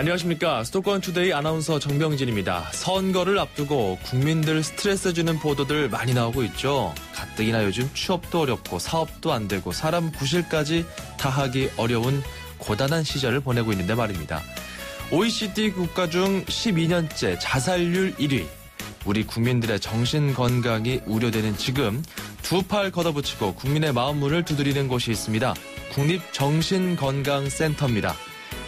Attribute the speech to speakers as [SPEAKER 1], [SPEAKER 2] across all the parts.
[SPEAKER 1] 안녕하십니까. 수도권 투데이 아나운서 정병진입니다. 선거를 앞두고 국민들 스트레스 주는 보도들 많이 나오고 있죠. 가뜩이나 요즘 취업도 어렵고 사업도 안 되고 사람 구실까지 다 하기 어려운 고단한 시절을 보내고 있는데 말입니다. OECD 국가 중 12년째 자살률 1위. 우리 국민들의 정신건강이 우려되는 지금 두 팔 걷어붙이고 국민의 마음 문을 두드리는 곳이 있습니다. 국립정신건강센터입니다.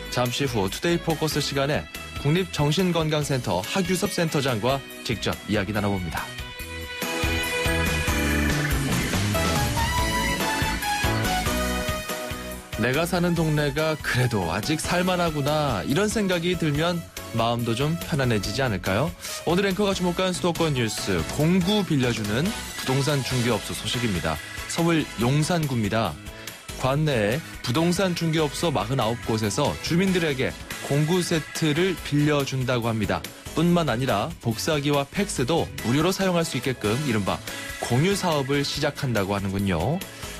[SPEAKER 1] 잠시 후 투데이 포커스 시간에 국립정신건강센터 하규섭 센터장과 직접 이야기 나눠봅니다. 내가 사는 동네가 그래도 아직 살만하구나 이런 생각이 들면 마음도 좀 편안해지지 않을까요? 오늘 앵커가 주목한 수도권 뉴스 공구 빌려주는 부동산 중개업소 소식입니다. 서울 용산구입니다. 관내에 부동산 중개업소 49곳에서 주민들에게 공구 세트를 빌려준다고 합니다. 뿐만 아니라 복사기와 팩스도 무료로 사용할 수 있게끔 이른바 공유 사업을 시작한다고 하는군요.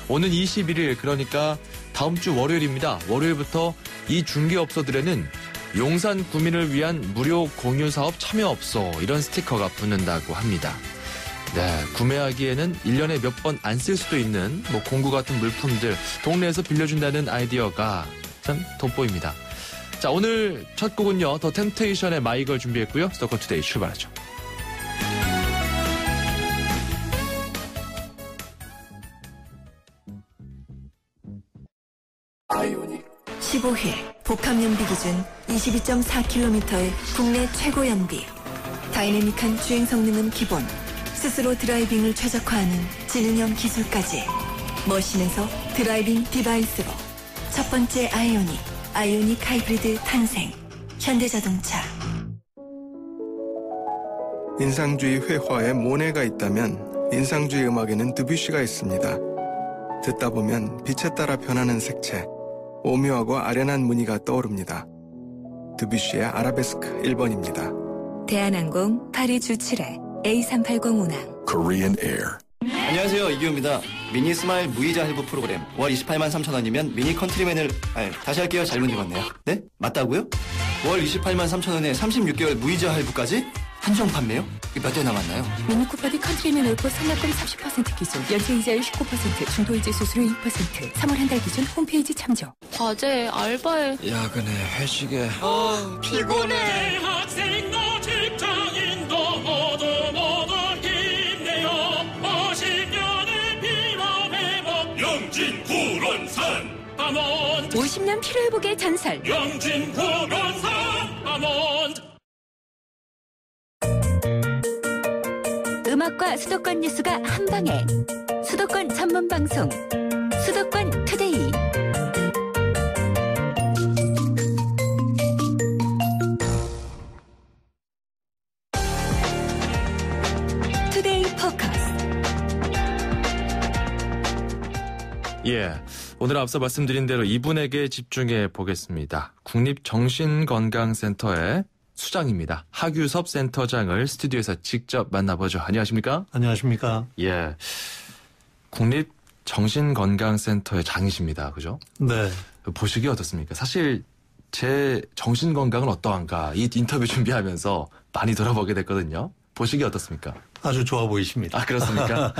[SPEAKER 1] 오는 21일 그러니까 다음 주 월요일입니다. 월요일부터 이 중개업소들에는 용산 구민을 위한 무료 공유 사업 참여업소 이런 스티커가 붙는다고 합니다. 네, 구매하기에는 1년에 몇 번 안 쓸 수도 있는 공구 같은 물품들 동네에서 빌려준다는 아이디어가 참 돋보입니다. 자, 오늘 첫 곡은요. 더 템테이션의 마이걸 준비했고요. 수도권 투데이 출발하죠.
[SPEAKER 2] 15회 복합연비 기준 22.4km의 국내 최고 연비. 다이내믹한 주행 성능은 기본. 스스로 드라이빙을 최적화하는 지능형 기술까지. 머신에서 드라이빙 디바이스로. 첫 번째 아이오닉 하이브리드 탄생. 현대자동차.
[SPEAKER 3] 인상주의 회화에 모네가 있다면 인상주의 음악에는 드뷔시가 있습니다. 듣다 보면 빛에 따라 변하는 색채, 오묘하고 아련한 무늬가 떠오릅니다. 드뷔시의 아라베스크 1번입니다.
[SPEAKER 2] 대한항공 파리 주출해 A380 운항.
[SPEAKER 4] Korean Air.
[SPEAKER 5] 안녕하세요, 이규호입니다. 미니 스마일 무이자 할부 프로그램 월 28만 3천 원이면 미니 컨트리맨을 다시 할게요. 잘못 읽었네요. 네? 맞다고요? 월 28만 3천 원에 36개월 무이자 할부까지? 한정 판매요? 몇 대 남았나요?
[SPEAKER 6] 미니 쿠파디 컨트리맨 올포 상납금 30% 기준, 연체이자율 19%, 중도이자 수수료 2%, 3월 한 달 기준 홈페이지 참조.
[SPEAKER 7] 과제, 알바에,
[SPEAKER 5] 야근에, 회식에.
[SPEAKER 7] 피곤해. 학생도 직장인도 모두 힘내요. 50년의 피로 회복. 영진구론산 밤원.
[SPEAKER 6] 50년 피로회복의 전설.
[SPEAKER 7] 영진구론산 밤원.
[SPEAKER 6] 음악과 수도권 뉴스가 한방에. 수도권 전문 방송 수도권 투데이. 투데이 포커스.
[SPEAKER 1] 예, 오늘 앞서 말씀드린 대로 이분에게 집중해 보겠습니다. 국립정신건강센터의 수장입니다. 하규섭 센터장을 스튜디오에서 직접 만나보죠. 안녕하십니까?
[SPEAKER 8] 안녕하십니까?
[SPEAKER 1] 예, 국립정신건강센터의 장이십니다. 그죠?
[SPEAKER 8] 네.
[SPEAKER 1] 보시기 어떻습니까? 사실 제 정신건강은 어떠한가 이 인터뷰 준비하면서 많이 돌아보게 됐거든요. 보시기 어떻습니까?
[SPEAKER 8] 아주 좋아 보이십니다.
[SPEAKER 1] 아, 그렇습니까?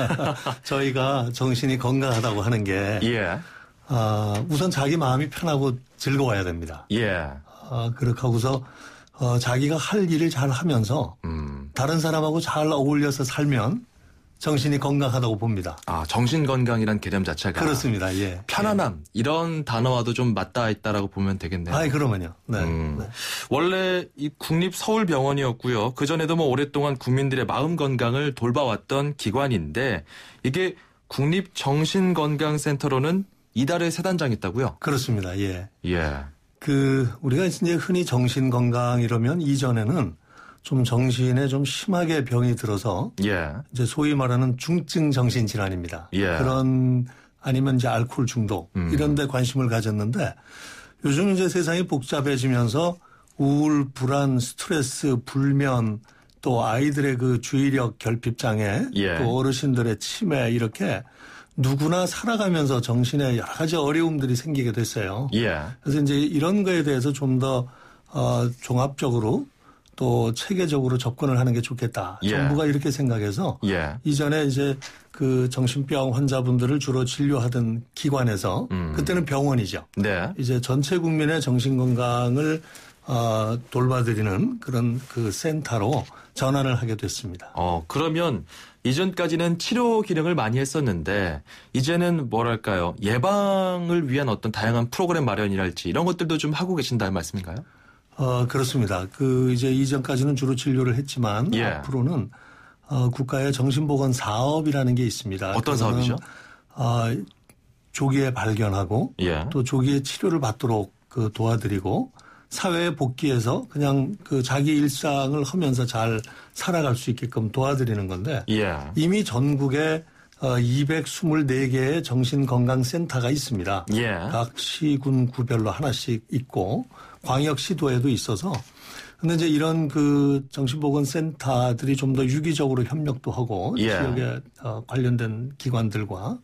[SPEAKER 8] 저희가 정신이 건강하다고 하는 게
[SPEAKER 1] 예.
[SPEAKER 8] 우선 자기 마음이 편하고 즐거워야 됩니다.
[SPEAKER 1] 예.
[SPEAKER 8] 그렇게 하고서 자기가 할 일을 잘 하면서 다른 사람하고 잘 어울려서 살면 정신이 건강하다고 봅니다.
[SPEAKER 1] 아, 정신건강이란 개념 자체가
[SPEAKER 8] 그렇습니다. 예.
[SPEAKER 1] 편안함 이런 단어와도 좀 맞닿아 있다라고 보면 되겠네요.
[SPEAKER 8] 아이, 그러면요. 네.
[SPEAKER 1] 네. 원래 이 국립서울병원이었고요. 그전에도 오랫동안 국민들의 마음 건강을 돌봐왔던 기관인데 이게 국립정신건강센터로는 이달에 새 단장이 있다고요?
[SPEAKER 8] 그렇습니다. 예.
[SPEAKER 1] 예.
[SPEAKER 8] 우리가 이제 흔히 정신건강 이러면 이전에는 좀 정신에 좀 심하게 병이 들어서
[SPEAKER 1] 예.
[SPEAKER 8] 이제 소위 말하는 중증 정신질환입니다.
[SPEAKER 1] 예.
[SPEAKER 8] 그런 아니면 이제 알코올 중독 이런 데 관심을 가졌는데 요즘 이제 세상이 복잡해지면서 우울, 불안, 스트레스, 불면 또 아이들의 그 주의력 결핍 장애
[SPEAKER 1] 예.
[SPEAKER 8] 또 어르신들의 치매 이렇게 누구나 살아가면서 정신에 여러 가지 어려움들이 생기게 됐어요.
[SPEAKER 1] 예.
[SPEAKER 8] 그래서 이제 이런 거에 대해서 좀 더 종합적으로 또 체계적으로 접근을 하는 게 좋겠다.
[SPEAKER 1] 예.
[SPEAKER 8] 정부가 이렇게 생각해서
[SPEAKER 1] 예.
[SPEAKER 8] 이전에 이제 그 정신병 환자분들을 주로 진료하던 기관에서 그때는 병원이죠.
[SPEAKER 1] 네.
[SPEAKER 8] 이제 전체 국민의 정신 건강을 돌봐드리는 그런 그 센터로 전환을 하게 됐습니다.
[SPEAKER 1] 그러면 이전까지는 치료 기능을 많이 했었는데 이제는 뭐랄까요? 예방을 위한 어떤 다양한 프로그램 마련이랄지 이런 것들도 좀 하고 계신다는 말씀인가요?
[SPEAKER 8] 그렇습니다. 그 이제 이전까지는 주로 진료를 했지만
[SPEAKER 1] 예.
[SPEAKER 8] 앞으로는 국가의 정신보건 사업이라는 게 있습니다.
[SPEAKER 1] 어떤 사업이죠?
[SPEAKER 8] 조기에 발견하고
[SPEAKER 1] 예.
[SPEAKER 8] 또 조기에 치료를 받도록 그 도와드리고 사회에 복귀해서 그냥 그 자기 일상을 하면서 잘 살아갈 수 있게끔 도와드리는 건데
[SPEAKER 1] 예.
[SPEAKER 8] 이미 전국에 224개의 정신건강센터가 있습니다.
[SPEAKER 1] 예.
[SPEAKER 8] 각 시군 구별로 하나씩 있고 광역시도에도 있어서 근데 이제 이런 그 정신보건센터들이 좀 더 유기적으로 협력도 하고
[SPEAKER 1] 예.
[SPEAKER 8] 지역에 관련된 기관들과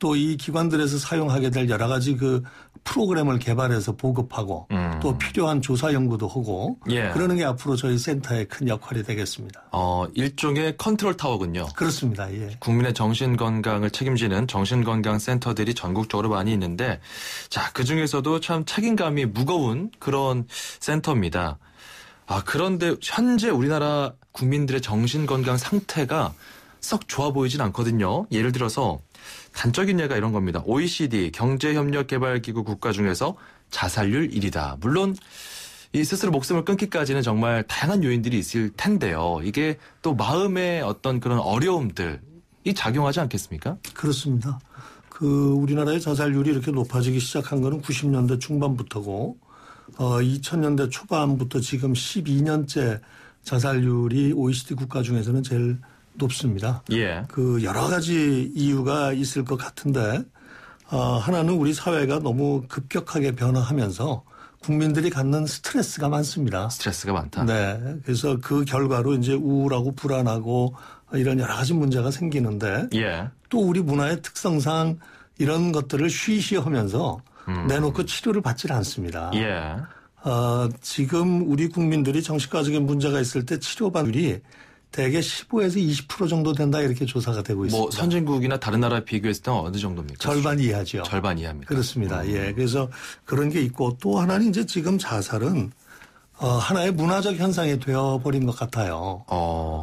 [SPEAKER 8] 또 이 기관들에서 사용하게 될 여러 가지 그 프로그램을 개발해서 보급하고 또 필요한 조사 연구도 하고
[SPEAKER 1] 예.
[SPEAKER 8] 그러는 게 앞으로 저희 센터의 큰 역할이 되겠습니다.
[SPEAKER 1] 일종의 컨트롤 타워군요.
[SPEAKER 8] 그렇습니다. 예.
[SPEAKER 1] 국민의 정신 건강을 책임지는 정신건강 센터들이 전국적으로 많이 있는데 자, 그중에서도 참 책임감이 무거운 그런 센터입니다. 그런데 현재 우리나라 국민들의 정신건강 상태가 썩 좋아 보이진 않거든요. 예를 들어서 단적인 예가 이런 겁니다. OECD 경제협력개발기구 국가 중에서 자살률 1위다. 물론 이 스스로 목숨을 끊기까지는 정말 다양한 요인들이 있을 텐데요. 이게 또 마음의 어떤 그런 어려움들이 작용하지 않겠습니까?
[SPEAKER 8] 그렇습니다. 우리나라의 자살률이 이렇게 높아지기 시작한 거는 90년대 중반부터고 2000년대 초반부터 지금 12년째 자살률이 OECD 국가 중에서는 제일 높습니다.
[SPEAKER 1] 예.
[SPEAKER 8] 여러 가지 이유가 있을 것 같은데 하나는 우리 사회가 너무 급격하게 변화하면서 국민들이 갖는 스트레스가 많습니다.
[SPEAKER 1] 스트레스가 많다.
[SPEAKER 8] 네. 그래서 그 결과로 이제 우울하고 불안하고 이런 여러 가지 문제가 생기는데
[SPEAKER 1] 예.
[SPEAKER 8] 또 우리 문화의 특성상 이런 것들을 쉬쉬하면서 내놓고 치료를 받질 않습니다.
[SPEAKER 1] 예.
[SPEAKER 8] 지금 우리 국민들이 정신과적인 문제가 있을 때 치료받을이 대개 15에서 20% 정도 된다 이렇게 조사가 되고 있습니다.
[SPEAKER 1] 선진국이나 다른 나라에 비교했을 때 어느 정도입니까?
[SPEAKER 8] 절반 이하죠.
[SPEAKER 1] 절반 이하입니다.
[SPEAKER 8] 그렇습니다. 예. 그래서 그런 게 있고 또 하나는 이제 지금 자살은 하나의 문화적 현상이 되어버린 것 같아요.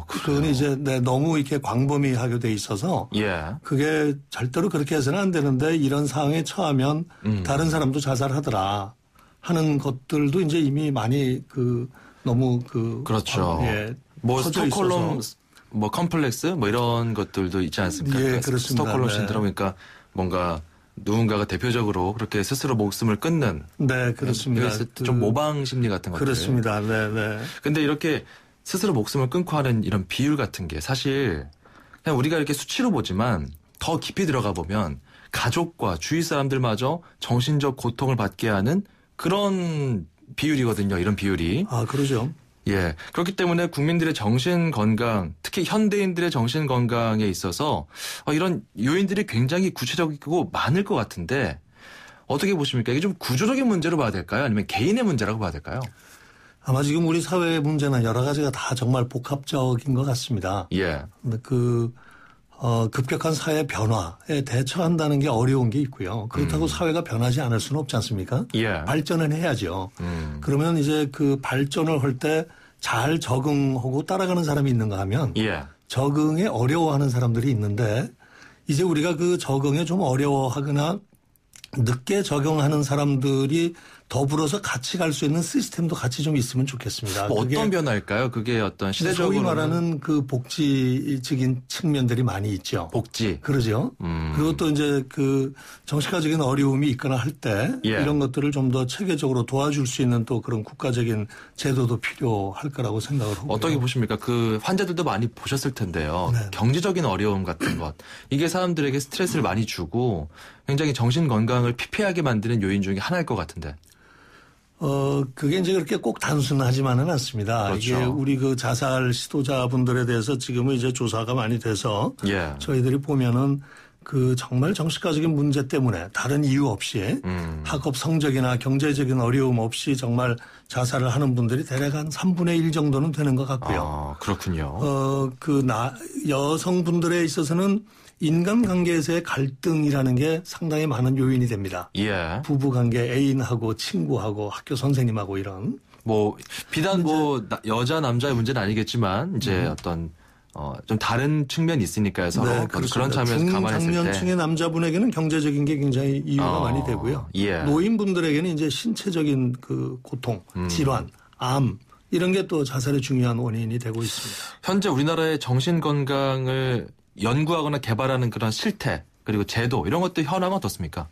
[SPEAKER 8] 그건 이제 너무 이렇게 광범위하게 돼 있어서
[SPEAKER 1] 예.
[SPEAKER 8] 그게 절대로 그렇게 해서는 안 되는데 이런 상황에 처하면 다른 사람도 자살하더라 하는 것들도 이제 이미 많이 너무
[SPEAKER 1] 그렇죠.
[SPEAKER 8] 예.
[SPEAKER 1] 스톡홀름 컴플렉스 이런 것들도 있지 않습니까?
[SPEAKER 8] 예, 그렇습니다.
[SPEAKER 1] 스톡홀름
[SPEAKER 8] 네.
[SPEAKER 1] 신드롬 그러니까 뭔가 누군가가 대표적으로 그렇게 스스로 목숨을 끊는
[SPEAKER 8] 네, 그렇습니다.
[SPEAKER 1] 좀 모방 심리 같은 것들.
[SPEAKER 8] 그렇습니다. 네, 네.
[SPEAKER 1] 근데 이렇게 스스로 목숨을 끊고 하는 이런 비율 같은 게 사실 그냥 우리가 이렇게 수치로 보지만 더 깊이 들어가 보면 가족과 주위 사람들마저 정신적 고통을 받게 하는 그런 비율이거든요. 이런 비율이.
[SPEAKER 8] 그러죠.
[SPEAKER 1] 예. 그렇기 때문에 국민들의 정신 건강, 특히 현대인들의 정신 건강에 있어서 이런 요인들이 굉장히 구체적이고 많을 것 같은데 어떻게 보십니까? 이게 좀 구조적인 문제로 봐야 될까요? 아니면 개인의 문제라고 봐야 될까요?
[SPEAKER 8] 아마 지금 우리 사회의 문제는 여러 가지가 다 정말 복합적인 것 같습니다.
[SPEAKER 1] 예.
[SPEAKER 8] 근데 급격한 사회 변화에 대처한다는 게 어려운 게 있고요. 그렇다고 사회가 변하지 않을 수는 없지 않습니까?
[SPEAKER 1] 예.
[SPEAKER 8] 발전은 해야죠. 그러면 이제 발전을 할 때 잘 적응하고 따라가는 사람이 있는가 하면
[SPEAKER 1] 예.
[SPEAKER 8] 적응에 어려워하는 사람들이 있는데 이제 우리가 적응에 좀 어려워하거나 늦게 적용하는 사람들이 더불어서 같이 갈 수 있는 시스템도 같이 좀 있으면 좋겠습니다.
[SPEAKER 1] 어떤 변화일까요? 그게 어떤 시대적으로.
[SPEAKER 8] 소위 말하는 복지적인 측면들이 많이 있죠.
[SPEAKER 1] 복지.
[SPEAKER 8] 그러죠. 그리고 또 이제 정신과적인 어려움이 있거나 할 때
[SPEAKER 1] 예.
[SPEAKER 8] 이런 것들을 좀 더 체계적으로 도와줄 수 있는 또 그런 국가적인 제도도 필요할 거라고 생각을 하고요.
[SPEAKER 1] 어떻게 보십니까? 환자들도 많이 보셨을 텐데요.
[SPEAKER 8] 네.
[SPEAKER 1] 경제적인 어려움 같은 것. 이게 사람들에게 스트레스를 많이 주고 굉장히 정신 건강을 피폐하게 만드는 요인 중에 하나일 것 같은데.
[SPEAKER 8] 그게 이제 그렇게 꼭 단순하지만은 않습니다.
[SPEAKER 1] 그렇죠.
[SPEAKER 8] 이게 우리 자살 시도자분들에 대해서 지금은 이제 조사가 많이 돼서
[SPEAKER 1] 예.
[SPEAKER 8] 저희들이 보면은 그 정말 정신과적인 문제 때문에 다른 이유 없이 학업 성적이나 경제적인 어려움 없이 정말 자살을 하는 분들이 대략 한 3분의 1 정도는 되는 것 같고요.
[SPEAKER 1] 그렇군요.
[SPEAKER 8] 여성분들에 있어서는 인간관계에서의 갈등이라는 게 상당히 많은 요인이 됩니다.
[SPEAKER 1] 예.
[SPEAKER 8] 부부관계, 애인하고 친구하고 학교 선생님하고 이런.
[SPEAKER 1] 뭐 비단 뭐 여자 남자의 문제는 아니겠지만 이제 어떤 좀 다른 측면이 있으니까요. 서로
[SPEAKER 8] 네,
[SPEAKER 1] 그런 차원에서 감안했을 때
[SPEAKER 8] 중장년층의 남자분에게는 경제적인 게 굉장히 이유가 많이 되고요.
[SPEAKER 1] 예.
[SPEAKER 8] 노인분들에게는 이제 신체적인 그 고통, 질환, 암 이런 게 또 자살의 중요한 원인이 되고 있습니다.
[SPEAKER 1] 현재 우리나라의 정신 건강을 연구하거나 개발하는 그런 실태 그리고 제도 이런 것들 현황은 어떻습니까?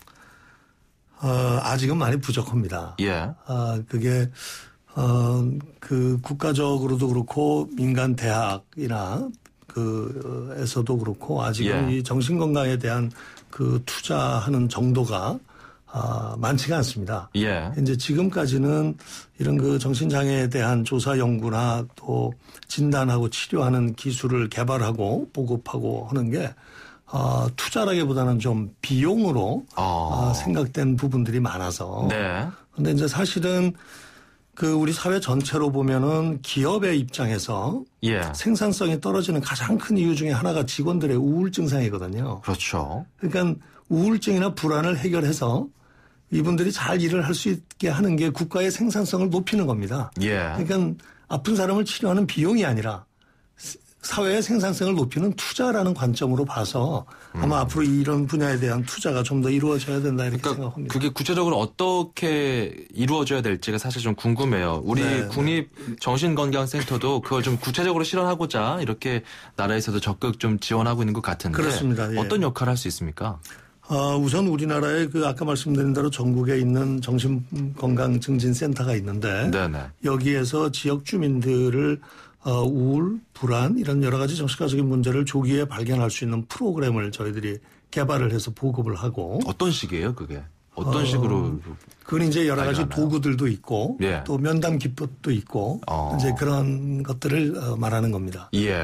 [SPEAKER 8] 아직은 많이 부족합니다.
[SPEAKER 1] 예.
[SPEAKER 8] 그게 그 국가적으로도 그렇고 민간 대학이나 에서도 그렇고 아직은
[SPEAKER 1] 예.
[SPEAKER 8] 이 정신 건강에 대한 그 투자하는 정도가 많지가 않습니다.
[SPEAKER 1] 예.
[SPEAKER 8] 이제 지금까지는 이런 그 정신장애에 대한 조사 연구나 또 진단하고 치료하는 기술을 개발하고 보급하고 하는 게 투자라기보다는 좀 비용으로 생각된 부분들이 많아서.
[SPEAKER 1] 네.
[SPEAKER 8] 근데 이제 사실은 그 우리 사회 전체로 보면은 기업의 입장에서
[SPEAKER 1] 예.
[SPEAKER 8] 생산성이 떨어지는 가장 큰 이유 중에 하나가 직원들의 우울증상이거든요.
[SPEAKER 1] 그렇죠.
[SPEAKER 8] 그러니까 우울증이나 불안을 해결해서 이분들이 잘 일을 할 수 있게 하는 게 국가의 생산성을 높이는 겁니다.
[SPEAKER 1] 예.
[SPEAKER 8] 그러니까 아픈 사람을 치료하는 비용이 아니라 사회의 생산성을 높이는 투자라는 관점으로 봐서 아마 앞으로 이런 분야에 대한 투자가 좀 더 이루어져야 된다 이렇게 생각합니다.
[SPEAKER 1] 그게 구체적으로 어떻게 이루어져야 될지가 사실 좀 궁금해요. 우리 국립정신건강센터도 그걸 좀 구체적으로 실현하고자 이렇게 나라에서도 적극 좀 지원하고 있는 것 같은데
[SPEAKER 8] 그렇습니다. 예.
[SPEAKER 1] 어떤 역할을 할 수 있습니까?
[SPEAKER 8] 우선 우리나라에 그 아까 말씀드린 대로 전국에 있는 정신건강증진센터가 있는데
[SPEAKER 1] 네네.
[SPEAKER 8] 여기에서 지역 주민들을 우울, 불안 이런 여러 가지 정신과적인 문제를 조기에 발견할 수 있는 프로그램을 저희들이 개발을 해서 보급을 하고.
[SPEAKER 1] 어떤 식이에요, 그게? 어떤 식으로?
[SPEAKER 8] 그건 이제 여러 가지 도구들도 있고
[SPEAKER 1] 예.
[SPEAKER 8] 또 면담 기법도 있고 이제 그런 것들을 말하는 겁니다.
[SPEAKER 1] 예.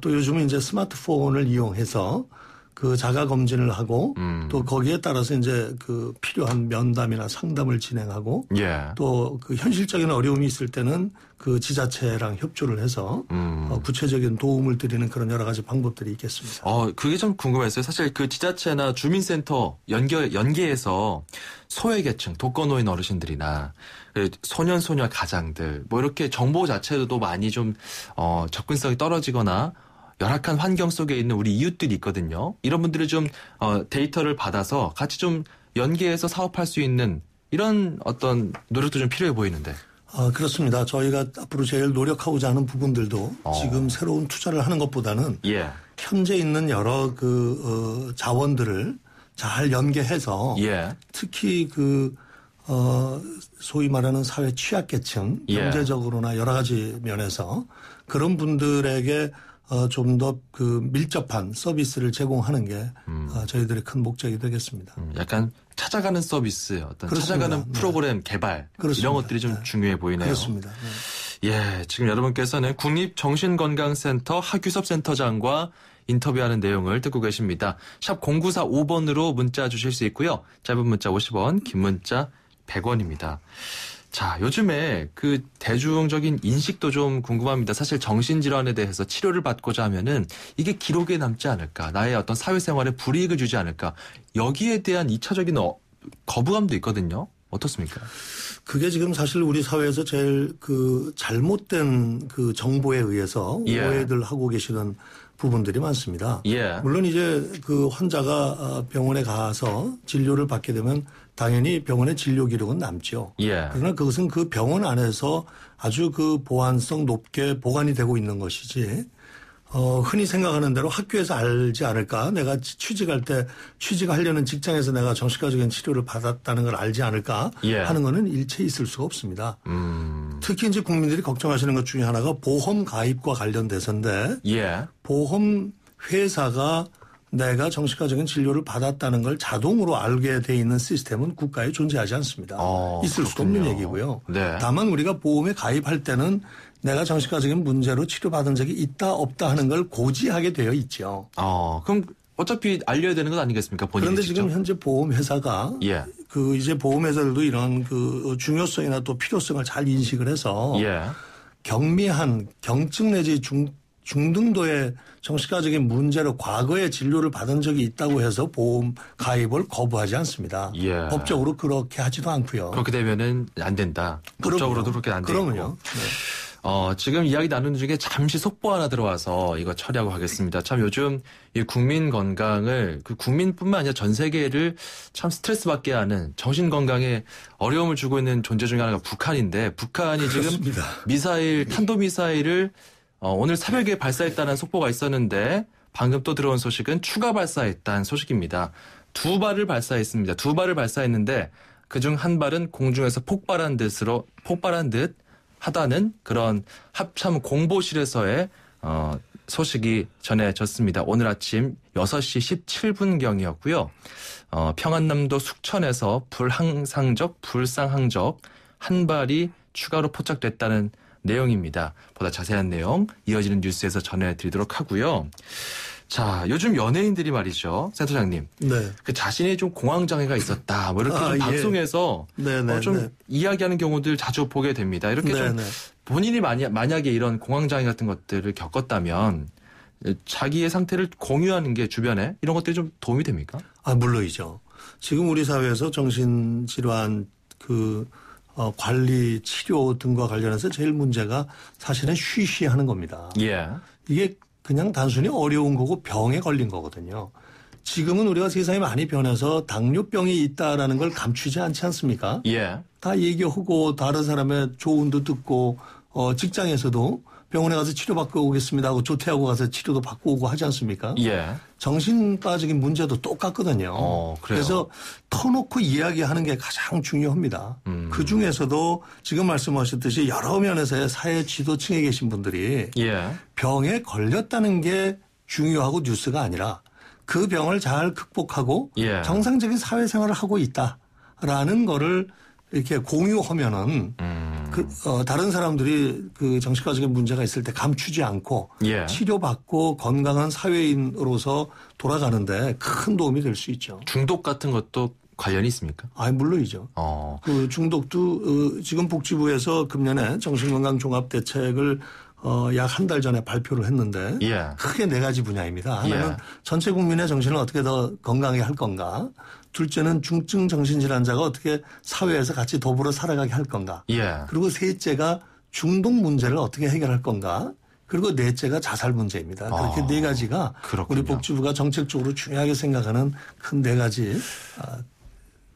[SPEAKER 8] 또 요즘은 이제 스마트폰을 이용해서 그 자가 검진을 하고 또 거기에 따라서 이제 그 필요한 면담이나 상담을 진행하고
[SPEAKER 1] 예.
[SPEAKER 8] 또 그 현실적인 어려움이 있을 때는 그 지자체랑 협조를 해서 구체적인 도움을 드리는 그런 여러 가지 방법들이 있겠습니다.
[SPEAKER 1] 그게 좀 궁금했어요. 사실 그 지자체나 주민센터 연계해서 소외계층, 독거노인 어르신들이나 소년 소녀 가장들 뭐 이렇게 정보 자체도 많이 좀 접근성이 떨어지거나 열악한 환경 속에 있는 우리 이웃들이 있거든요. 이런 분들이 좀 데이터를 받아서 같이 좀 연계해서 사업할 수 있는 이런 어떤 노력도 좀 필요해 보이는데.
[SPEAKER 8] 그렇습니다. 저희가 앞으로 제일 노력하고자 하는 부분들도 지금 새로운 투자를 하는 것보다는
[SPEAKER 1] 예.
[SPEAKER 8] 현재 있는 여러 그 자원들을 잘 연계해서
[SPEAKER 1] 예.
[SPEAKER 8] 특히 그 소위 말하는 사회 취약계층
[SPEAKER 1] 예.
[SPEAKER 8] 경제적으로나 여러 가지 면에서 그런 분들에게 좀 더 그 밀접한 서비스를 제공하는 게 저희들의 큰 목적이 되겠습니다.
[SPEAKER 1] 약간 찾아가는 서비스, 어떤
[SPEAKER 8] 그렇습니다.
[SPEAKER 1] 찾아가는 프로그램 개발
[SPEAKER 8] 그렇습니다.
[SPEAKER 1] 이런 것들이 좀 중요해 보이네요.
[SPEAKER 8] 그렇습니다. 네.
[SPEAKER 1] 예, 지금 여러분께서는 국립정신건강센터 하규섭 센터장과 인터뷰하는 내용을 듣고 계십니다. 샵 0945번으로 문자 주실 수 있고요. 짧은 문자 50원, 긴 문자 100원입니다. 자, 요즘에 그 대중적인 인식도 좀 궁금합니다. 사실 정신질환에 대해서 치료를 받고자 하면은 이게 기록에 남지 않을까, 나의 어떤 사회생활에 불이익을 주지 않을까, 여기에 대한 2차적인 거부감도 있거든요. 어떻습니까?
[SPEAKER 8] 그게 지금 사실 우리 사회에서 제일 그 잘못된 그 정보에 의해서
[SPEAKER 1] 예.
[SPEAKER 8] 오해들 하고 계시는 부분들이 많습니다.
[SPEAKER 1] 예.
[SPEAKER 8] 물론 이제 그 환자가 병원에 가서 진료를 받게 되면 당연히 병원의 진료 기록은 남죠.
[SPEAKER 1] 예.
[SPEAKER 8] 그러나 그것은 그 병원 안에서 아주 그 보안성 높게 보관이 되고 있는 것이지 흔히 생각하는 대로 학교에서 알지 않을까? 내가 취직할 때 취직하려는 직장에서 내가 정신과적인 치료를 받았다는 걸 알지 않을까?
[SPEAKER 1] 예.
[SPEAKER 8] 하는 거는 일체 있을 수가 없습니다. 특히 이제 국민들이 걱정하시는 것 중에 하나가 보험 가입과 관련돼서인데
[SPEAKER 1] 예.
[SPEAKER 8] 보험 회사가 내가 정신과적인 진료를 받았다는 걸 자동으로 알게 돼 있는 시스템은 국가에 존재하지 않습니다. 있을 수도 없는 얘기고요.
[SPEAKER 1] 네.
[SPEAKER 8] 다만 우리가 보험에 가입할 때는 내가 정신과적인 문제로 치료받은 적이 있다 없다 하는 걸 고지하게 되어 있죠.
[SPEAKER 1] 그럼 어차피 알려야 되는 것 아니겠습니까? 본인이
[SPEAKER 8] 그런데
[SPEAKER 1] 직접.
[SPEAKER 8] 지금 현재 보험회사가
[SPEAKER 1] 예.
[SPEAKER 8] 그 이제 보험회사들도 이런 그 중요성이나 또 필요성을 잘 인식을 해서
[SPEAKER 1] 예.
[SPEAKER 8] 경미한 경증 내지 중등도의 정신과적인 문제로 과거에 진료를 받은 적이 있다고 해서 보험 가입을 거부하지 않습니다.
[SPEAKER 1] 예.
[SPEAKER 8] 법적으로 그렇게 하지도 않고요.
[SPEAKER 1] 그렇게 되면은 안 된다. 법적으로도 그렇게 안 되고.
[SPEAKER 8] 그러면요. 네.
[SPEAKER 1] 지금 이야기 나누는 중에 잠시 속보 하나 들어와서 이거 처리하고 가겠습니다. 참 요즘 이 국민 건강을 그 국민뿐만 아니라 전 세계를 참 스트레스 받게 하는 정신 건강에 어려움을 주고 있는 존재 중에 하나가 북한인데 북한이
[SPEAKER 8] 그렇습니다.
[SPEAKER 1] 지금 미사일 탄도미사일을 오늘 새벽에 발사했다는 속보가 있었는데 방금 또 들어온 소식은 추가 발사했다는 소식입니다. 2발을 발사했습니다. 2발을 발사했는데 그중 한 발은 공중에서 폭발한 듯 하다는 그런 합참 공보실에서의 소식이 전해졌습니다. 오늘 아침 6시 17분경이었고요. 평안남도 숙천에서 불상항적 한 발이 추가로 포착됐다는 내용입니다. 보다 자세한 내용 이어지는 뉴스에서 전해드리도록 하고요. 자, 요즘 연예인들이 말이죠. 센터장님.
[SPEAKER 8] 네.
[SPEAKER 1] 그 자신이 좀 공황장애가 있었다. 뭐 이렇게 좀
[SPEAKER 8] 예.
[SPEAKER 1] 방송에서 좀
[SPEAKER 8] 네.
[SPEAKER 1] 이야기하는 경우들 자주 보게 됩니다. 이렇게 좀 본인이 만약에 이런 공황장애 같은 것들을 겪었다면 자기의 상태를 공유하는 게 주변에 이런 것들이 좀 도움이 됩니까?
[SPEAKER 8] 물론이죠. 지금 우리 사회에서 정신질환 관리, 치료 등과 관련해서 제일 문제가 사실은 쉬쉬하는 겁니다.
[SPEAKER 1] 예.
[SPEAKER 8] 이게 그냥 단순히 어려운 거고 병에 걸린 거거든요. 지금은 우리가 세상이 많이 변해서 당뇨병이 있다라는 걸 감추지 않지 않습니까?
[SPEAKER 1] 예.
[SPEAKER 8] 다 얘기하고 다른 사람의 조언도 듣고 직장에서도 병원에 가서 치료받고 오겠습니다 하고 조퇴하고 가서 치료도 받고 오고 하지 않습니까?
[SPEAKER 1] 예.
[SPEAKER 8] 정신과적인 문제도 똑같거든요.
[SPEAKER 1] 그래요?
[SPEAKER 8] 그래서 터놓고 이야기하는 게 가장 중요합니다. 그중에서도 지금 말씀하셨듯이 여러 면에서의 사회 지도층에 계신 분들이
[SPEAKER 1] 예.
[SPEAKER 8] 병에 걸렸다는 게 중요하고 뉴스가 아니라 그 병을 잘 극복하고
[SPEAKER 1] 예.
[SPEAKER 8] 정상적인 사회생활을 하고 있다라는 거를 이렇게 공유하면은 다른 사람들이 그 정신과적인 문제가 있을 때 감추지 않고
[SPEAKER 1] 예.
[SPEAKER 8] 치료받고 건강한 사회인으로서 돌아가는데 큰 도움이 될 수 있죠.
[SPEAKER 1] 중독 같은 것도 관련이 있습니까?
[SPEAKER 8] 물론이죠. 그 중독도 지금 복지부에서 금년에 정신건강 종합대책을 약 한 달 전에 발표를 했는데
[SPEAKER 1] 예.
[SPEAKER 8] 크게 4가지 분야입니다. 하나는
[SPEAKER 1] 예.
[SPEAKER 8] 전체 국민의 정신을 어떻게 더 건강하게 할 건가. 둘째는 중증 정신질환자가 어떻게 사회에서 같이 더불어 살아가게 할 건가.
[SPEAKER 1] 예.
[SPEAKER 8] 그리고 셋째가 중독 문제를 어떻게 해결할 건가. 그리고 넷째가 자살 문제입니다. 그렇게 4가지가
[SPEAKER 1] 그렇군요.
[SPEAKER 8] 우리 복지부가 정책적으로 중요하게 생각하는 큰 4가지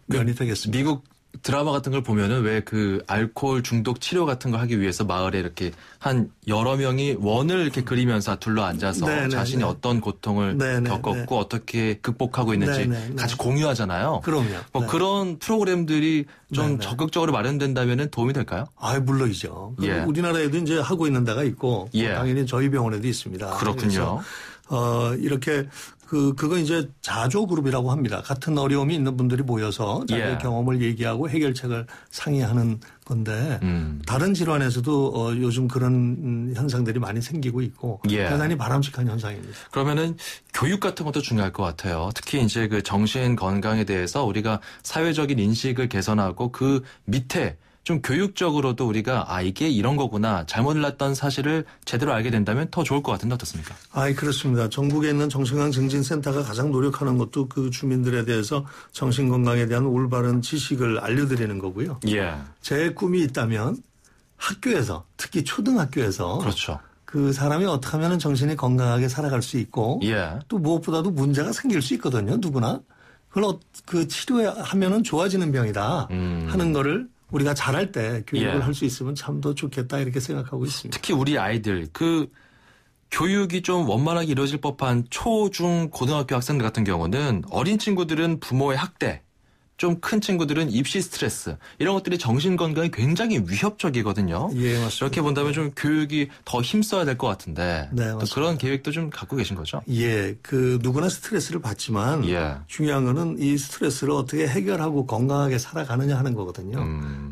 [SPEAKER 8] 면이 되겠습니다.
[SPEAKER 1] 미국 드라마 같은 걸 보면은 왜 그 알코올 중독 치료 같은 거 하기 위해서 마을에 이렇게 한 여러 명이 원을 이렇게 그리면서 둘러 앉아서
[SPEAKER 8] 네네,
[SPEAKER 1] 자신이
[SPEAKER 8] 네.
[SPEAKER 1] 어떤 고통을
[SPEAKER 8] 네네,
[SPEAKER 1] 겪었고
[SPEAKER 8] 네.
[SPEAKER 1] 어떻게 극복하고 있는지
[SPEAKER 8] 네네,
[SPEAKER 1] 같이
[SPEAKER 8] 네.
[SPEAKER 1] 공유하잖아요.
[SPEAKER 8] 그럼요.
[SPEAKER 1] 뭐
[SPEAKER 8] 네.
[SPEAKER 1] 그런 프로그램들이 좀
[SPEAKER 8] 네네.
[SPEAKER 1] 적극적으로 마련된다면은 도움이 될까요?
[SPEAKER 8] 물론이죠.
[SPEAKER 1] 예.
[SPEAKER 8] 우리나라에도 이제 하고 있는 데가 있고
[SPEAKER 1] 예.
[SPEAKER 8] 당연히 저희 병원에도 있습니다.
[SPEAKER 1] 그렇군요.
[SPEAKER 8] 그래서 이렇게 그거 이제 자조그룹이라고 합니다. 같은 어려움이 있는 분들이 모여서 자기의
[SPEAKER 1] 예.
[SPEAKER 8] 경험을 얘기하고 해결책을 상의하는 건데 다른 질환에서도 요즘 그런 현상들이 많이 생기고 있고
[SPEAKER 1] 예.
[SPEAKER 8] 대단히 바람직한 현상입니다.
[SPEAKER 1] 그러면은 교육 같은 것도 중요할 것 같아요. 특히 이제 그 정신 건강에 대해서 우리가 사회적인 인식을 개선하고 그 밑에 좀 교육적으로도 우리가 이게 이런 거구나 잘못 몰랐던 사실을 제대로 알게 된다면 더 좋을 것 같은데 어떻습니까?
[SPEAKER 8] 그렇습니다. 전국에 있는 정신건강증진센터가 가장 노력하는 것도 그 주민들에 대해서 정신건강에 대한 올바른 지식을 알려드리는 거고요.
[SPEAKER 1] 예.
[SPEAKER 8] 제 꿈이 있다면 학교에서 특히 초등학교에서
[SPEAKER 1] 그렇죠.
[SPEAKER 8] 그 사람이 어떻게 하면 정신이 건강하게 살아갈 수 있고
[SPEAKER 1] 예.
[SPEAKER 8] 또 무엇보다도 문제가 생길 수 있거든요. 누구나. 그걸 그 치료하면은 좋아지는 병이다 하는 거를 우리가 잘할 때 교육을
[SPEAKER 1] 예.
[SPEAKER 8] 할 수 있으면 참 더 좋겠다 이렇게 생각하고 있습니다.
[SPEAKER 1] 특히 우리 아이들 그 교육이 좀 원만하게 이루어질 법한 초, 중, 고등학교 학생들 같은 경우는 어린 친구들은 부모의 학대, 좀 큰 친구들은 입시 스트레스 이런 것들이 정신 건강에 굉장히 위협적이거든요.
[SPEAKER 8] 예, 맞습니다.
[SPEAKER 1] 이렇게 본다면 좀 교육이 더 힘써야 될 것 같은데
[SPEAKER 8] 네,
[SPEAKER 1] 또
[SPEAKER 8] 맞습니다.
[SPEAKER 1] 그런 계획도 좀 갖고 계신 거죠?
[SPEAKER 8] 예, 그 누구나 스트레스를 받지만
[SPEAKER 1] 예.
[SPEAKER 8] 중요한 거는 이 스트레스를 어떻게 해결하고 건강하게 살아가느냐 하는 거거든요.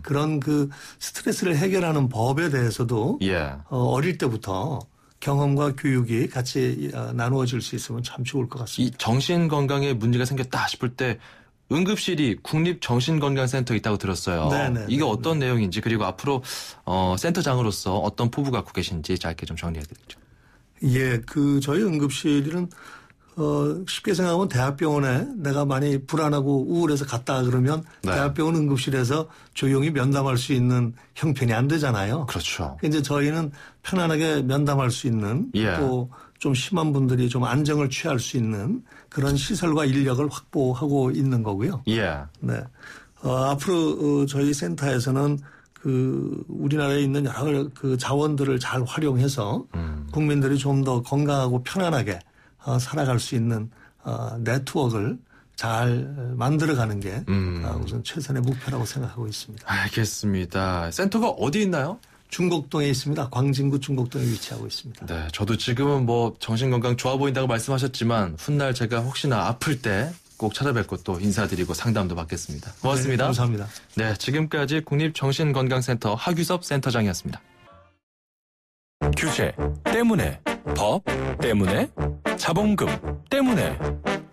[SPEAKER 8] 그런 그 스트레스를 해결하는 법에 대해서도
[SPEAKER 1] 예.
[SPEAKER 8] 어릴 때부터 경험과 교육이 같이 나누어질 수 있으면 참 좋을 것
[SPEAKER 1] 이
[SPEAKER 8] 같습니다.
[SPEAKER 1] 정신건강에 문제가 생겼다 싶을 때 응급실이 국립정신건강센터에 있다고 들었어요.
[SPEAKER 8] 네네.
[SPEAKER 1] 이게 어떤 내용인지 그리고 앞으로 센터장으로서 어떤 포부 갖고 계신지 짧게 좀 정리해드리죠.
[SPEAKER 8] 예, 저희 응급실은 쉽게 생각하면 대학병원에 내가 많이 불안하고 우울해서 갔다 그러면
[SPEAKER 1] 네.
[SPEAKER 8] 대학병원 응급실에서 조용히 면담할 수 있는 형편이 안 되잖아요.
[SPEAKER 1] 그렇죠.
[SPEAKER 8] 이제 저희는 편안하게 면담할 수 있는
[SPEAKER 1] 예.
[SPEAKER 8] 또 좀 심한 분들이 좀 안정을 취할 수 있는 그런 시설과 인력을 확보하고 있는 거고요.
[SPEAKER 1] 예.
[SPEAKER 8] 네. 앞으로 저희 센터에서는 우리나라에 있는 여러 자원들을 잘 활용해서 국민들이 좀 더 건강하고 편안하게 살아갈 수 있는 네트워크를 잘 만들어가는 게 우선 최선의 목표라고 생각하고 있습니다.
[SPEAKER 1] 알겠습니다. 센터가 어디 있나요?
[SPEAKER 8] 중곡동에 있습니다. 광진구 중곡동에 위치하고 있습니다.
[SPEAKER 1] 네, 저도 지금은 뭐 정신건강 좋아 보인다고 말씀하셨지만 훗날 제가 혹시나 아플 때 꼭 찾아뵙고 또 인사드리고 상담도 받겠습니다. 고맙습니다.
[SPEAKER 8] 네, 감사합니다.
[SPEAKER 1] 네, 지금까지 국립정신건강센터 하규섭 센터장이었습니다.
[SPEAKER 4] 규제 때문에, 법 때문에, 자본금 때문에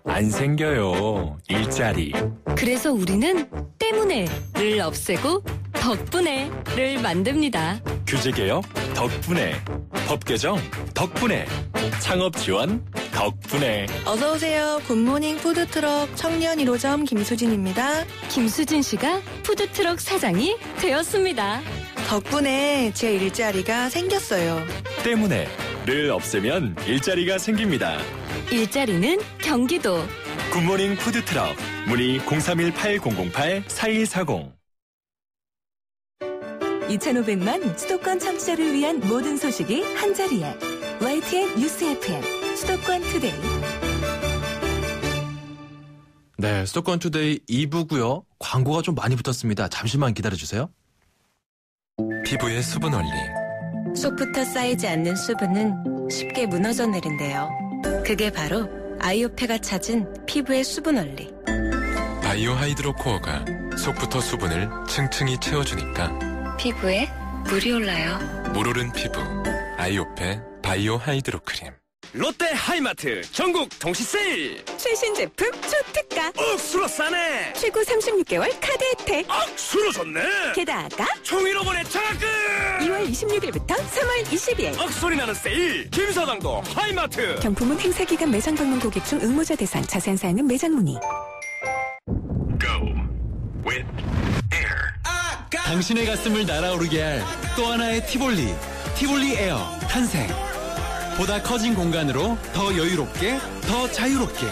[SPEAKER 4] 안 생겨요. 일자리.
[SPEAKER 6] 그래서 우리는 때문에를 없애고 덕분에를 만듭니다.
[SPEAKER 4] 규제 개혁 덕분에, 법 개정 덕분에, 창업 지원 덕분에.
[SPEAKER 9] 어서오세요. 굿모닝 푸드트럭 청년 1호점 김수진입니다.
[SPEAKER 6] 김수진 씨가 푸드트럭 사장이 되었습니다.
[SPEAKER 9] 덕분에 제 일자리가 생겼어요.
[SPEAKER 4] 때문에를 없애면 일자리가 생깁니다.
[SPEAKER 6] 일자리는 경기도.
[SPEAKER 4] 굿모닝 푸드트럭 문의 031-8008-4140.
[SPEAKER 2] 2,500만 수도권 청취자를 위한 모든 소식이 한자리에 YTN 뉴스 FM 수도권 투데이.
[SPEAKER 1] 네, 수도권 투데이 2부고요. 광고가 좀 많이 붙었습니다. 잠시만 기다려주세요.
[SPEAKER 10] 피부의 수분 원리.
[SPEAKER 9] 속부터 쌓이지 않는 수분은 쉽게 무너져 내린대요. 그게 바로 아이오페가 찾은 피부의 수분 원리.
[SPEAKER 10] 바이오 하이드로코어가 속부터 수분을 층층이 채워주니까
[SPEAKER 9] 피부에 물이 올라요.
[SPEAKER 10] 물 오른 피부. 아이오페 바이오 하이드로크림.
[SPEAKER 11] 롯데 하이마트 전국 동시 세일.
[SPEAKER 9] 최신 제품 초특가.
[SPEAKER 11] 억수로 싸네.
[SPEAKER 9] 최고 36개월 카드 혜택.
[SPEAKER 11] 억수로 좋네.
[SPEAKER 9] 게다가
[SPEAKER 11] 총 1호번에 장학금.
[SPEAKER 9] 2월 26일부터 3월 20일.
[SPEAKER 11] 억소리 나는 세일. 김서당도 하이마트.
[SPEAKER 2] 경품은 행사 기간 매장 방문 고객 중 응모자 대상. 자세한 사항은 매장 문의.
[SPEAKER 12] 당신의 가슴을 날아오르게 할 또 하나의 티볼리 에어 탄생. 보다 커진 공간으로 더 여유롭게, 더 자유롭게.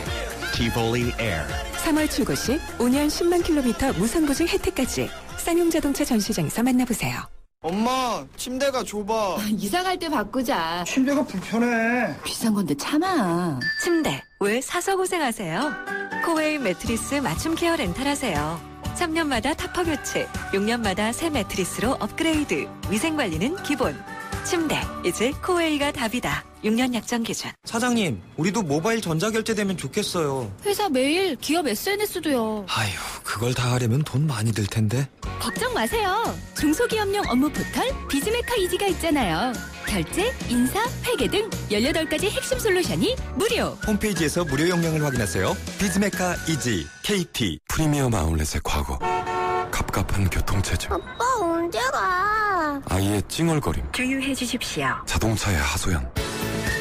[SPEAKER 12] 티볼리 에어.
[SPEAKER 2] 3월 출고 시 5년 10만 킬로미터 무상보증 혜택까지 쌍용자동차 전시장에서 만나보세요.
[SPEAKER 13] 엄마, 침대가 좁아.
[SPEAKER 6] 이사 갈 때 바꾸자.
[SPEAKER 13] 침대가 불편해.
[SPEAKER 6] 비싼 건데 참아.
[SPEAKER 2] 침대 왜 사서 고생하세요? 코웨이 매트리스 맞춤 케어 렌탈하세요. 3년마다 타퍼 교체, 6년마다 새 매트리스로 업그레이드. 위생관리는 기본. 침대 이제 코웨이가 답이다. 6년 약정 기준.
[SPEAKER 13] 사장님, 우리도 모바일 전자결제되면 좋겠어요.
[SPEAKER 6] 회사 메일, 기업 SNS도요.
[SPEAKER 12] 아휴, 그걸 다 하려면 돈 많이 들 텐데.
[SPEAKER 6] 걱정 마세요. 중소기업용 업무 포털 비즈메카 이지가 있잖아요. 결제, 인사, 회계 등 18가지 핵심 솔루션이 무료.
[SPEAKER 12] 홈페이지에서 무료 용량을 확인하세요. 비즈메카 이지 KT.
[SPEAKER 10] 프리미엄 아울렛의 과거. 갑갑한 교통체증.
[SPEAKER 14] 아빠 언제 가?
[SPEAKER 10] 아이의 찡얼거림.
[SPEAKER 2] 주유해 주십시오.
[SPEAKER 10] 자동차의 하소연.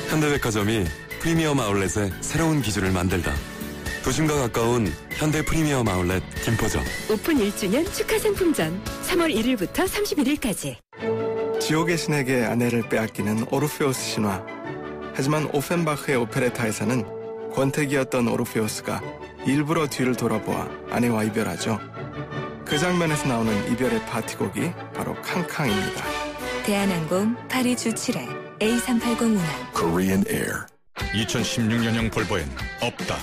[SPEAKER 10] 현대백화점이 프리미엄 아울렛의 새로운 기준을 만들다. 도심과 가까운 현대 프리미엄 아울렛 김포점.
[SPEAKER 2] 오픈 1주년 축하 상품전 3월 1일부터 31일까지.
[SPEAKER 3] 지옥의 신에게 아내를 빼앗기는 오르페우스 신화. 하지만 오펜바흐의 오페레타에서는 권태기였던 오르페우스가 일부러 뒤를 돌아보아 아내와 이별하죠. 그 장면에서 나오는 이별의 파티곡이 바로 캉캉입니다.
[SPEAKER 2] 대한항공 파리 주7회 A380 운항.
[SPEAKER 15] Korean Air. 2016년형 볼보엔 없다.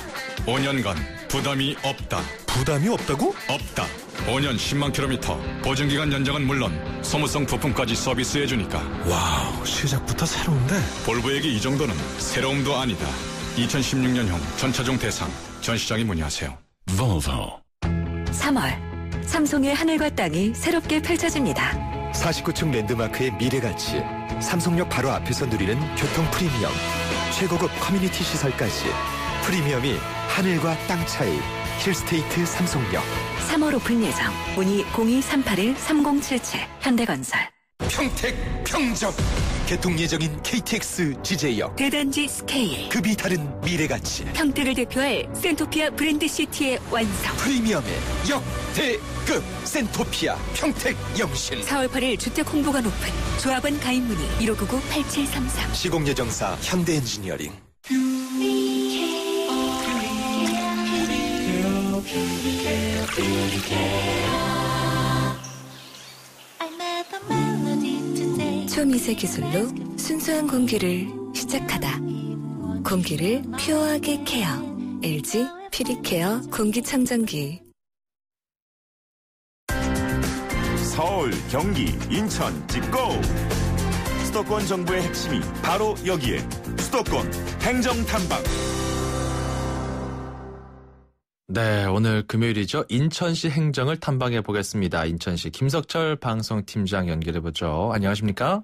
[SPEAKER 15] 5년간 부담이 없다.
[SPEAKER 12] 부담이 없다고?
[SPEAKER 15] 없다. 5년 10만 킬로미터 보증기간 연장은 물론 소모성 부품까지 서비스해주니까.
[SPEAKER 12] 와우, 시작부터 새로운데?
[SPEAKER 15] 볼보에게 이 정도는 새로움도 아니다. 2016년형 전차종 대상. 전시장에 문의하세요.
[SPEAKER 10] Volvo.
[SPEAKER 2] 3월 삼성의 하늘과 땅이 새롭게 펼쳐집니다.
[SPEAKER 12] 49층 랜드마크의 미래가치
[SPEAKER 16] 삼성역 바로 앞에서 누리는 교통 프리미엄, 최고급 커뮤니티 시설까지 프리미엄이 하늘과 땅 차이. 힐스테이트 삼성역.
[SPEAKER 2] 3월 오픈 예정. 문의 02-381-3077 현대건설.
[SPEAKER 16] 평택 평점. 개통 예정인 KTX GJ역.
[SPEAKER 2] 대단지 스케일.
[SPEAKER 16] 급이 다른 미래가치.
[SPEAKER 2] 평택을 대표할 센토피아 브랜드시티의 완성.
[SPEAKER 16] 프리미엄의 역대급 센토피아 평택 영신.
[SPEAKER 2] 4월 8일 주택 홍보관 오픈. 조합원 가입 문의 1599-8733.
[SPEAKER 16] 시공 예정사 현대엔지니어링.
[SPEAKER 9] 초미세 기술로 순수한 공기를 시작하다. 공기를 퓨어하게 케어. LG 퓨리케어 공기청정기.
[SPEAKER 17] 서울, 경기, 인천 찍고! 수도권 정부의 핵심이 바로 여기에. 수도권 행정탐방.
[SPEAKER 1] 네, 오늘 금요일이죠. 인천시 행정을 탐방해 보겠습니다. 인천시 김석철 방송팀장 연결해 보죠. 안녕하십니까?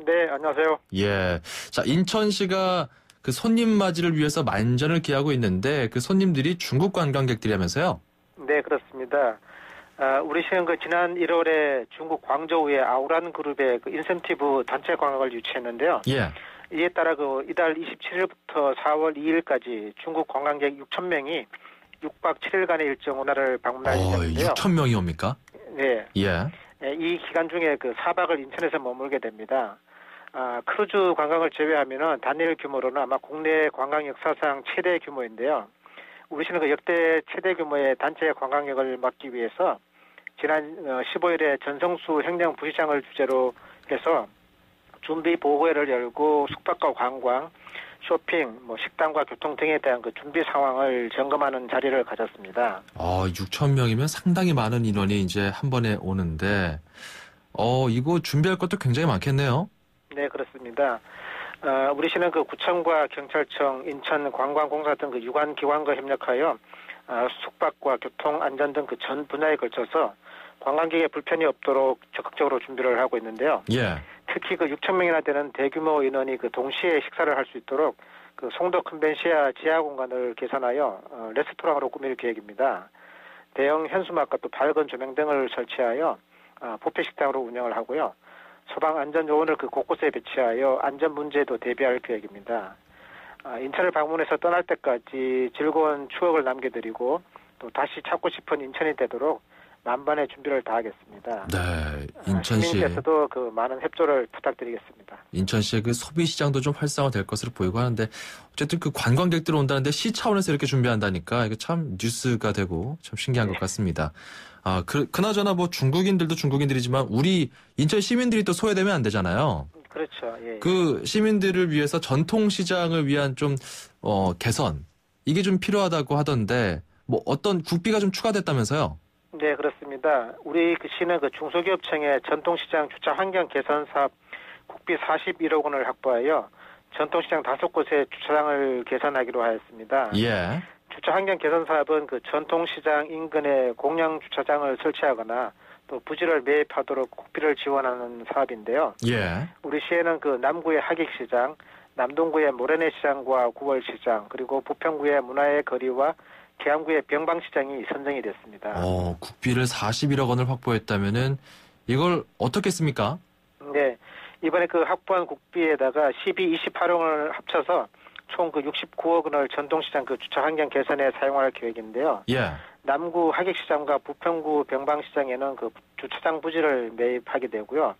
[SPEAKER 18] 네, 안녕하세요.
[SPEAKER 1] 예. 자, 인천시가 그 손님 맞이를 위해서 만전을 기하고 있는데 그 손님들이 중국 관광객들이라면서요?
[SPEAKER 18] 네, 그렇습니다. 우리 시는 그 지난 1월에 중국 광저우의 아우란 그룹의 그 인센티브 단체 관광을 유치했는데요.
[SPEAKER 1] 예.
[SPEAKER 18] 이에 따라 그 이달 27일부터 4월 2일까지 중국 관광객 6,000명이 6박 7일간의 일정 운하를 방문할 예정인데요.
[SPEAKER 1] 6,000명이 옵니까?
[SPEAKER 18] 네.
[SPEAKER 1] 예.
[SPEAKER 18] 이 기간 중에 그 4박을 인천에서 머물게 됩니다. 크루즈 관광을 제외하면은 단일 규모로는 아마 국내 관광 역사상 최대 규모인데요. 우리 시는 그 역대 최대 규모의 단체 관광객을 막기 위해서 지난 15일에 전성수 행정부시장을 주재로 해서 준비 보고회를 열고 숙박과 관광, 쇼핑, 식당과 교통 등에 대한 그 준비 상황을 점검하는 자리를 가졌습니다.
[SPEAKER 1] 6,000명이면 상당히 많은 인원이 이제 한 번에 오는데, 이거 준비할 것도 굉장히 많겠네요.
[SPEAKER 18] 네, 그렇습니다. 우리 시는 그 구청과 경찰청, 인천관광공사 등 그 유관 기관과 협력하여 숙박과 교통 안전 등 그 전 분야에 걸쳐서 관광객의 불편이 없도록 적극적으로 준비를 하고 있는데요.
[SPEAKER 1] 예.
[SPEAKER 18] 특히 그 6,000명이나 되는 대규모 인원이 그 동시에 식사를 할 수 있도록 그 송도 컨벤시아 지하 공간을 개선하여 레스토랑으로 꾸밀 계획입니다. 대형 현수막과 또 밝은 조명 등을 설치하여 뷔페 식당으로 운영을 하고요. 소방 안전 요원을 그 곳곳에 배치하여 안전 문제도 대비할 계획입니다. 인천을 방문해서 떠날 때까지 즐거운 추억을 남겨드리고 또 다시 찾고 싶은 인천이 되도록 만반의 준비를 다하겠습니다.
[SPEAKER 1] 네, 인천시
[SPEAKER 18] 시민께서도 그 많은 협조를 부탁드리겠습니다.
[SPEAKER 1] 인천시의 그 소비 시장도 좀 활성화될 것으로 보이고 하는데 어쨌든 그 관광객들 온다는데 시 차원에서 이렇게 준비한다니까 이게 참 뉴스가 되고 참 신기한 것 같습니다. 그나저나 뭐 중국인들도 중국인들이지만 우리 인천 시민들이 또 소외되면 안 되잖아요.
[SPEAKER 18] 그렇죠. 예.
[SPEAKER 1] 그 시민들을 위해서 전통 시장을 위한 좀 개선 이게 좀 필요하다고 하던데 뭐 어떤 국비가 좀 추가됐다면서요?
[SPEAKER 18] 네, 그렇습니다. 우리 그 시는 그 중소기업청의 전통시장 주차 환경 개선 사업 국비 41억 원을 확보하여 전통시장 5곳의 주차장을 개선하기로 하였습니다.
[SPEAKER 1] 예.
[SPEAKER 18] 주차 환경 개선 사업은 그 전통시장 인근에 공영 주차장을 설치하거나 또 부지를 매입하도록 국비를 지원하는 사업인데요.
[SPEAKER 1] 예.
[SPEAKER 18] 우리 시에는 그 남구의 하객시장, 남동구의 모래내시장과 9월시장, 그리고 부평구의 문화의 거리와 계양구의 병방시장이 선정이 됐습니다.
[SPEAKER 1] 국비를 41억 원을 확보했다면은 이걸 어떻게 씁니까?
[SPEAKER 18] 네, 이번에 그 확보한 국비에다가 12, 28억 원을 합쳐서 총 그 69억 원을 전통시장 그 주차 환경 개선에 사용할 계획인데요.
[SPEAKER 1] 예.
[SPEAKER 18] 남구 하객시장과 부평구 병방시장에는 그 주차장 부지를 매입하게 되고요.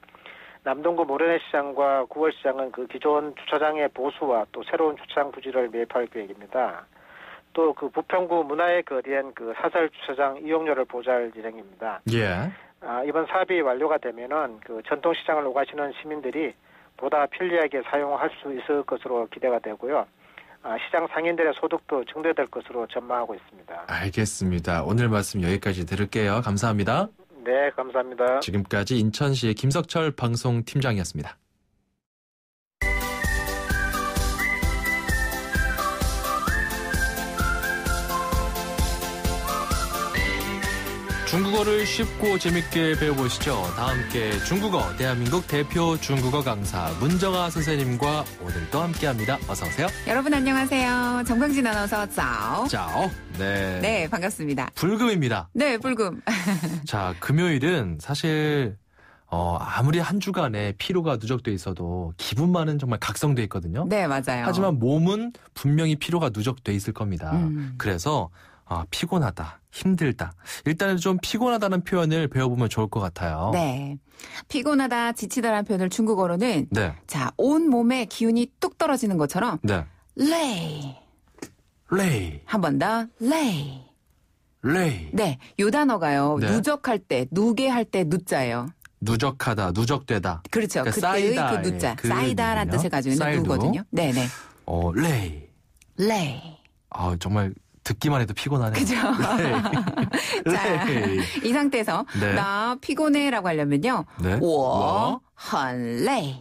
[SPEAKER 18] 남동구 모래내시장과 9월시장은 그 기존 주차장의 보수와 또 새로운 주차장 부지를 매입할 계획입니다. 또 그 부평구 문화의 거리엔 그 사설 주차장 이용료를 보조할 예정입니다.
[SPEAKER 1] 예.
[SPEAKER 18] 이번 사업이 완료가 되면은 그 전통시장을 오가시는 시민들이 보다 편리하게 사용할 수 있을 것으로 기대가 되고요. 시장 상인들의 소득도 증대될 것으로 전망하고 있습니다.
[SPEAKER 1] 알겠습니다. 오늘 말씀 여기까지 들을게요. 감사합니다.
[SPEAKER 18] 네, 감사합니다.
[SPEAKER 1] 지금까지 인천시의 김석철 방송팀장이었습니다. 중국어를 쉽고 재밌게 배워보시죠. 다 함께 중국어 대한민국 대표 중국어 강사 문정아 선생님과 오늘 또 함께합니다. 어서 오세요.
[SPEAKER 19] 여러분 안녕하세요. 정광진 아나운서 짜오.
[SPEAKER 1] 짜오. 네.
[SPEAKER 19] 네, 반갑습니다.
[SPEAKER 1] 불금입니다.
[SPEAKER 19] 네, 불금.
[SPEAKER 1] 자, 금요일은 사실 아무리 한 주간에 피로가 누적돼 있어도 기분만은 정말 각성돼 있거든요.
[SPEAKER 19] 네, 맞아요.
[SPEAKER 1] 하지만 몸은 분명히 피로가 누적돼 있을 겁니다. 그래서 피곤하다, 힘들다. 일단은 좀 피곤하다는 표현을 배워보면 좋을 것 같아요.
[SPEAKER 19] 네. 피곤하다, 지치다라는 표현을 중국어로는
[SPEAKER 1] 네.
[SPEAKER 19] 자, 온 몸에 기운이 뚝 떨어지는 것처럼
[SPEAKER 1] 네.
[SPEAKER 19] 레이.
[SPEAKER 1] 레이.
[SPEAKER 19] 한 번 더. 레이.
[SPEAKER 1] 레이.
[SPEAKER 19] 네. 요 단어가요.
[SPEAKER 1] 네.
[SPEAKER 19] 누적할 때, 누게 할 때 누자예요.
[SPEAKER 1] 누적하다, 누적되다.
[SPEAKER 19] 그렇죠.
[SPEAKER 1] 그러니까
[SPEAKER 19] 그때의
[SPEAKER 1] 쌓이다의
[SPEAKER 19] 그 누자.
[SPEAKER 1] 그
[SPEAKER 19] 쌓이다라는
[SPEAKER 1] 누군요?
[SPEAKER 19] 뜻을 가지고 있는
[SPEAKER 1] 쌓이도.
[SPEAKER 19] 누거든요. 네네.
[SPEAKER 1] 레이.
[SPEAKER 19] 레이.
[SPEAKER 1] 정말 듣기만 해도 피곤하네요.
[SPEAKER 19] 그죠? 자,
[SPEAKER 1] 레이.
[SPEAKER 19] 이 상태에서
[SPEAKER 1] 네.
[SPEAKER 19] 나 피곤해라고 하려면요.
[SPEAKER 1] 네.
[SPEAKER 19] 我很累.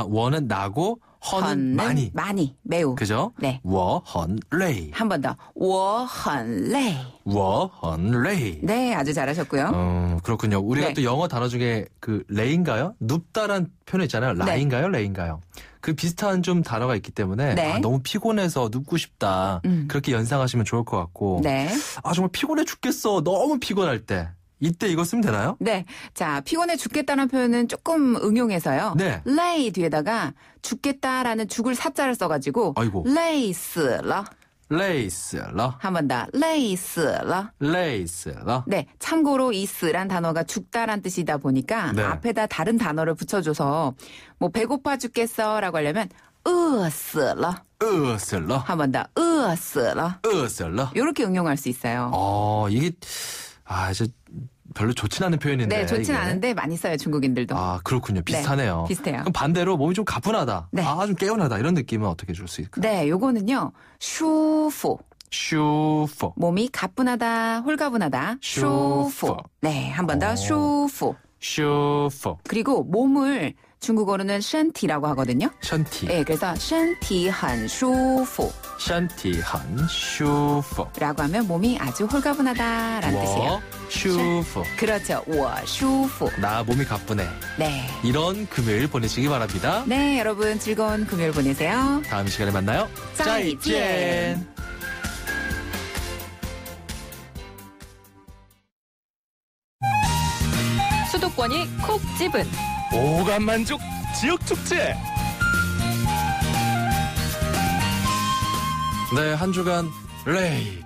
[SPEAKER 1] 워는 나고 헌은 많이.
[SPEAKER 19] 많이, 매우.
[SPEAKER 1] 그죠?
[SPEAKER 19] 네.
[SPEAKER 1] 我很累.
[SPEAKER 19] 한 번 더. 我很累.
[SPEAKER 1] 我很累.
[SPEAKER 19] 네, 아주 잘하셨고요.
[SPEAKER 1] 그렇군요. 우리가
[SPEAKER 19] 네.
[SPEAKER 1] 또 영어 단어 중에 그 레인가요? 눕다란 표현 있잖아요. 라인가요? 레인가요? 그 비슷한 좀 단어가 있기 때문에
[SPEAKER 19] 네.
[SPEAKER 1] 너무 피곤해서 눕고 싶다. 그렇게 연상하시면 좋을 것 같고.
[SPEAKER 19] 네.
[SPEAKER 1] 정말 피곤해 죽겠어. 너무 피곤할 때. 이때 이거 쓰면 되나요?
[SPEAKER 19] 네. 자, 피곤해 죽겠다는 표현은 조금 응용해서요.
[SPEAKER 1] 네.
[SPEAKER 19] 레이 뒤에다가 죽겠다라는 죽을 사자를 써가지고.
[SPEAKER 1] 아이고.
[SPEAKER 19] 레이스러.
[SPEAKER 1] 레이스러.
[SPEAKER 19] 한 번 더. 레이스러.
[SPEAKER 1] 레이스러.
[SPEAKER 19] 네. 참고로 이 쓰란 단어가 죽다란 뜻이다 보니까
[SPEAKER 1] 네.
[SPEAKER 19] 앞에다 다른 단어를 붙여줘서 뭐 배고파 죽겠어라고 하려면 으스러.
[SPEAKER 1] 으스러.
[SPEAKER 19] 한 번 더. 으스러.
[SPEAKER 1] 으스러.
[SPEAKER 19] 이렇게 응용할 수 있어요.
[SPEAKER 1] 이게 이제 별로 좋진 않은 표현인데.
[SPEAKER 19] 네, 좋진
[SPEAKER 1] 이게.
[SPEAKER 19] 않은데 많이 써요, 중국인들도.
[SPEAKER 1] 그렇군요. 비슷하네요.
[SPEAKER 19] 네, 비슷해요.
[SPEAKER 1] 그럼 반대로 몸이 좀 가뿐하다.
[SPEAKER 19] 네.
[SPEAKER 1] 좀 개운하다. 이런 느낌은 어떻게 줄 수 있을까요?
[SPEAKER 19] 네, 요거는요. 슈프.
[SPEAKER 1] 슈프.
[SPEAKER 19] 몸이 가뿐하다, 홀가분하다. 슈프. 네, 한 번 더. 슈프.
[SPEAKER 1] 슈프.
[SPEAKER 19] 그리고 몸을 중국어로는 션티라고 하거든요.
[SPEAKER 1] 션티.
[SPEAKER 19] 네, 그래서 션티很舒服.
[SPEAKER 1] 션티很舒服.
[SPEAKER 19] 라고 하면 몸이 아주 홀가분하다라는 뜻이에요.
[SPEAKER 1] 舒服.
[SPEAKER 19] 그렇죠. 我舒服.
[SPEAKER 1] 나 몸이 가쁘네.
[SPEAKER 19] 네.
[SPEAKER 1] 이런 금요일 보내시기 바랍니다.
[SPEAKER 19] 네, 여러분 즐거운 금요일 보내세요.
[SPEAKER 1] 다음 시간에 만나요.
[SPEAKER 19] 再见.
[SPEAKER 2] 수도권이 콕 집은
[SPEAKER 11] 오감만족 지역축제.
[SPEAKER 1] 네, 한 주간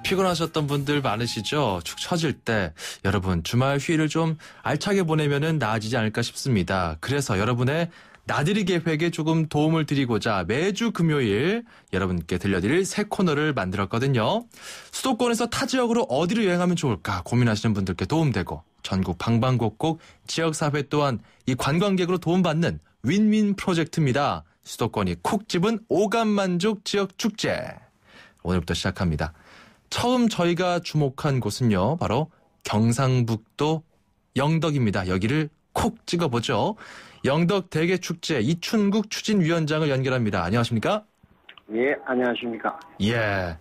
[SPEAKER 1] 피곤하셨던 분들 많으시죠? 축 처질 때 여러분 주말 휴일을 좀 알차게 보내면은 나아지지 않을까 싶습니다. 그래서 여러분의 나들이 계획에 조금 도움을 드리고자 매주 금요일 여러분께 들려드릴 새 코너를 만들었거든요. 수도권에서 타 지역으로 어디로 여행하면 좋을까 고민하시는 분들께 도움되고 전국 방방곡곡 지역사회 또한 이 관광객으로 도움받는 윈윈 프로젝트입니다. 수도권이 콕 집은 오감만족 지역축제. 오늘부터 시작합니다. 처음 저희가 주목한 곳은요. 바로 경상북도 영덕입니다. 여기를 콕 찍어보죠. 영덕 대게축제 이춘국 추진위원장을 연결합니다. 안녕하십니까?
[SPEAKER 20] 예, 안녕하십니까?
[SPEAKER 1] 예.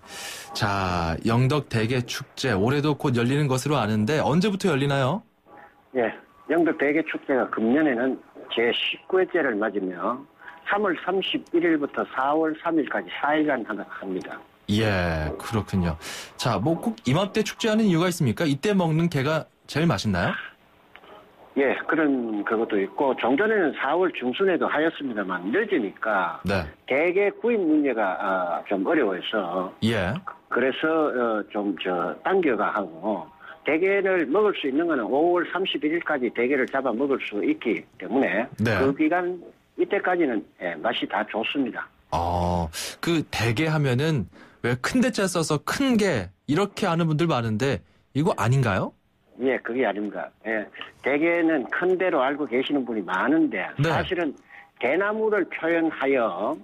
[SPEAKER 1] 자, 영덕 대게축제 올해도 곧 열리는 것으로 아는데 언제부터 열리나요?
[SPEAKER 20] 예, 영덕 대게축제가 금년에는 제19회째를 맞으며 3월 31일부터 4월 3일까지 4일간 합니다.
[SPEAKER 1] 예, 그렇군요. 자, 뭐 꼭 이맘때 축제하는 이유가 있습니까? 이때 먹는 게가 제일 맛있나요?
[SPEAKER 20] 예, 그런 그것도 있고 종전에는 4월 중순에도 하였습니다만 늦으니까
[SPEAKER 1] 네.
[SPEAKER 20] 대게 구입 문제가 좀 어려워서
[SPEAKER 1] 예.
[SPEAKER 20] 그래서 당겨가 하고 대게를 먹을 수 있는 거는 5월 31일까지 대게를 잡아 먹을 수 있기 때문에
[SPEAKER 1] 네.
[SPEAKER 20] 그 기간 이때까지는 맛이 다 좋습니다.
[SPEAKER 1] 그 대게 하면은 왜 큰 대자 써서 큰 게 이렇게 아는 분들 많은데 이거 아닌가요?
[SPEAKER 20] 예, 그게 아닙니다. 예, 대게는 큰 대로 알고 계시는 분이 많은데
[SPEAKER 1] 네.
[SPEAKER 20] 사실은 대나무를 표현하여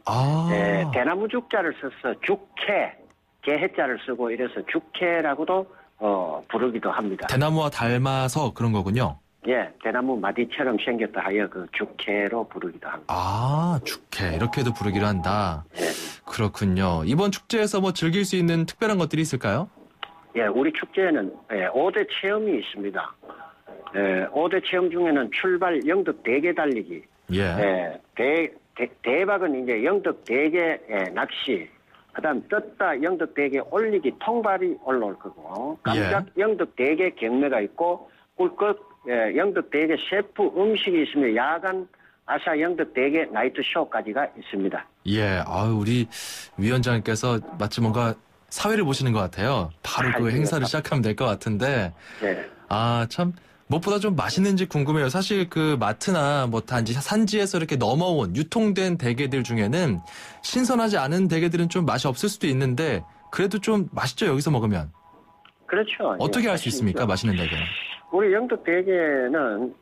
[SPEAKER 20] 대나무 죽자를 써서 죽캐, 개해자를 쓰고 이래서 죽캐라고도 부르기도 합니다.
[SPEAKER 1] 대나무와 닮아서 그런 거군요.
[SPEAKER 20] 예, 대나무 마디처럼 생겼다 하여 그 죽캐로 부르기도 합니다.
[SPEAKER 1] 죽캐 이렇게도 부르기로 한다. 그렇군요. 이번 축제에서 뭐 즐길 수 있는 특별한 것들이 있을까요?
[SPEAKER 20] 예, 우리 축제에는 5대 체험이 있습니다. 5대 체험 중에는 출발 영덕 대게 달리기, 대박은 이제 영덕 대게 낚시, 그다음 떴다 영덕 대게 올리기 통발이 올라올 거고, 깜짝 영덕 대게 경매가 있고, 꿀꺽 영덕 대게 셰프 음식이 있으며 야간 아시아 영덕 대게 나이트 쇼까지가 있습니다.
[SPEAKER 1] 예, 우리 위원장님께서 마치 뭔가 사회를 보시는 것 같아요. 바로 그 행사를 시작하면 될 것 같은데.
[SPEAKER 20] 네.
[SPEAKER 1] 참 무엇보다 좀 맛있는지 궁금해요. 사실 그 마트나 뭐 단지 산지에서 이렇게 넘어온 유통된 대게들 중에는 신선하지 않은 대게들은 좀 맛이 없을 수도 있는데 그래도 좀 맛있죠, 여기서 먹으면.
[SPEAKER 20] 그렇죠.
[SPEAKER 1] 어떻게 알 수 있습니까, 맛있는 대게?
[SPEAKER 20] 우리 영덕 대게는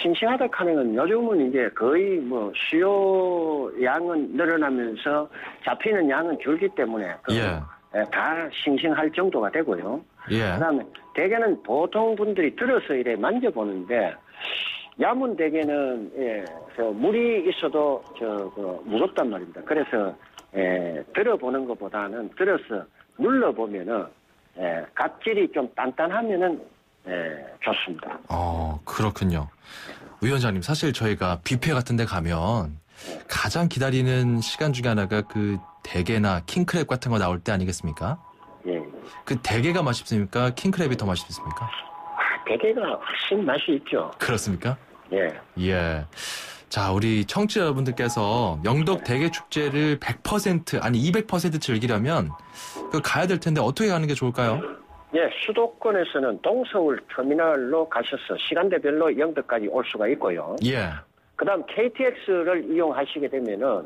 [SPEAKER 20] 싱싱하다 하는 건 요즘은 이제 거의 뭐 수요 양은 늘어나면서 잡히는 양은 줄기 때문에 다 싱싱할 정도가 되고요. 그다음에 대게는 보통 분들이 들어서 이래 만져보는데 야문 대게는 물이 있어도 무겁단 말입니다. 그래서 들어보는 것보다는 들어서 눌러보면은 갑질이 좀 단단하면은 좋습니다.
[SPEAKER 1] 그렇군요. 위원장님, 사실 저희가 뷔페 같은 데 가면 가장 기다리는 시간 중에 하나가 그 대게나 킹크랩 같은 거 나올 때 아니겠습니까?
[SPEAKER 20] 예.
[SPEAKER 1] 그 대게가 맛있습니까? 킹크랩이 더 맛있습니까?
[SPEAKER 20] 대게가 훨씬 맛이 있죠.
[SPEAKER 1] 그렇습니까?
[SPEAKER 20] 예.
[SPEAKER 1] 자, 우리 청취자 여러분들께서 영덕 대게 축제를 100% 아니 200% 즐기려면 가야 될 텐데 어떻게 가는 게 좋을까요?
[SPEAKER 20] 예, 수도권에서는 동서울 터미널로 가셔서 시간대별로 영덕까지 올 수가 있고요. 그다음 KTX를 이용하시게 되면은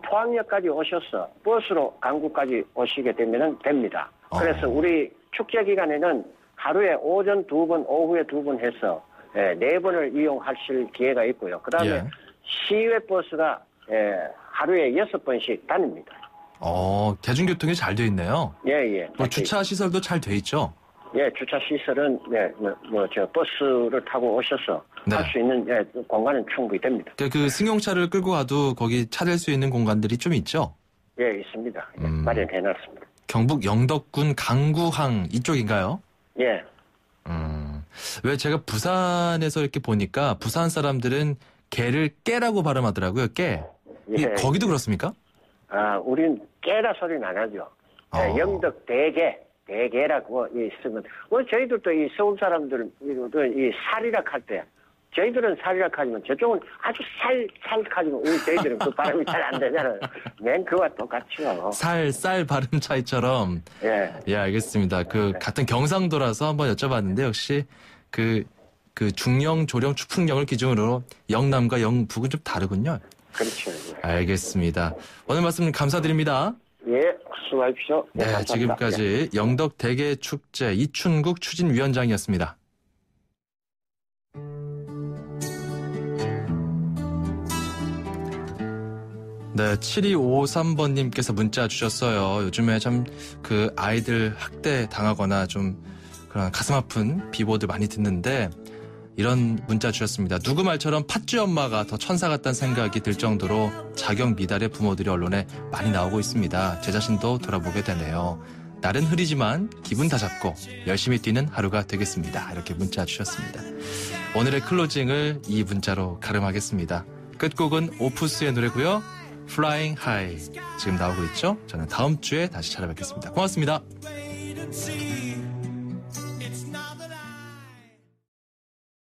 [SPEAKER 20] 포항역까지 오셔서 버스로 강구까지 오시게 되면은 됩니다. 그래서 우리 축제 기간에는 하루에 오전 2번, 오후에 2번 해서 4번을 이용하실 기회가 있고요. 그다음에 시외 버스가 하루에 6번씩 다닙니다.
[SPEAKER 1] 대중교통이 잘 돼 있네요.
[SPEAKER 20] 예.
[SPEAKER 1] 주차 시설도 잘 돼 있죠?
[SPEAKER 20] 예, 주차 시설은 버스를 타고 오셔서 할 수 있는 공간은 충분히 됩니다.
[SPEAKER 1] 그 승용차를 끌고 가도 거기 차댈 수 있는 공간들이 좀 있죠?
[SPEAKER 20] 예, 있습니다. 마련해놨습니다.
[SPEAKER 1] 경북 영덕군 강구항 이쪽인가요?
[SPEAKER 20] 예.
[SPEAKER 1] 왜 제가 부산에서 이렇게 보니까 부산 사람들은 개를 깨라고 발음하더라고요. 깨. 거기도 그렇습니까?
[SPEAKER 20] 우린 깨라 소리는 안 하죠. 영덕 대게라고 있으면, 저희들도 이 서울 사람들은 이 살이락 할 때, 저희들은 살이락 하지만 저쪽은 아주 살하지만 우리 저희들은 그 발음이 잘 안 되잖아요. 맨 그와 똑같죠.
[SPEAKER 1] 쌀 발음 차이처럼. 예, 알겠습니다. 같은 경상도라서 한번 여쭤봤는데 역시 그 중령, 조령, 추풍령을 기준으로 영남과 영북은 좀 다르군요.
[SPEAKER 20] 그렇죠.
[SPEAKER 1] 알겠습니다. 오늘 말씀 감사드립니다.
[SPEAKER 20] 예, 수고하십시오.
[SPEAKER 1] 네, 지금까지 영덕 대게 축제 이춘국 추진위원장이었습니다. 네, 7253번님께서 문자 주셨어요. 요즘에 참 아이들 학대 당하거나 좀 그런 가슴 아픈 비보들 많이 듣는데 이런 문자 주셨습니다. 누구 말처럼 팥쥐 엄마가 더 천사 같다는 생각이 들 정도로 자격 미달의 부모들이 언론에 많이 나오고 있습니다. 제 자신도 돌아보게 되네요. 날은 흐리지만 기분 다잡고 열심히 뛰는 하루가 되겠습니다. 이렇게 문자 주셨습니다. 오늘의 클로징을 이 문자로 가름하겠습니다. 끝곡은 오프스의 노래고요. Flying High 지금 나오고 있죠? 저는 다음 주에 다시 찾아뵙겠습니다. 고맙습니다.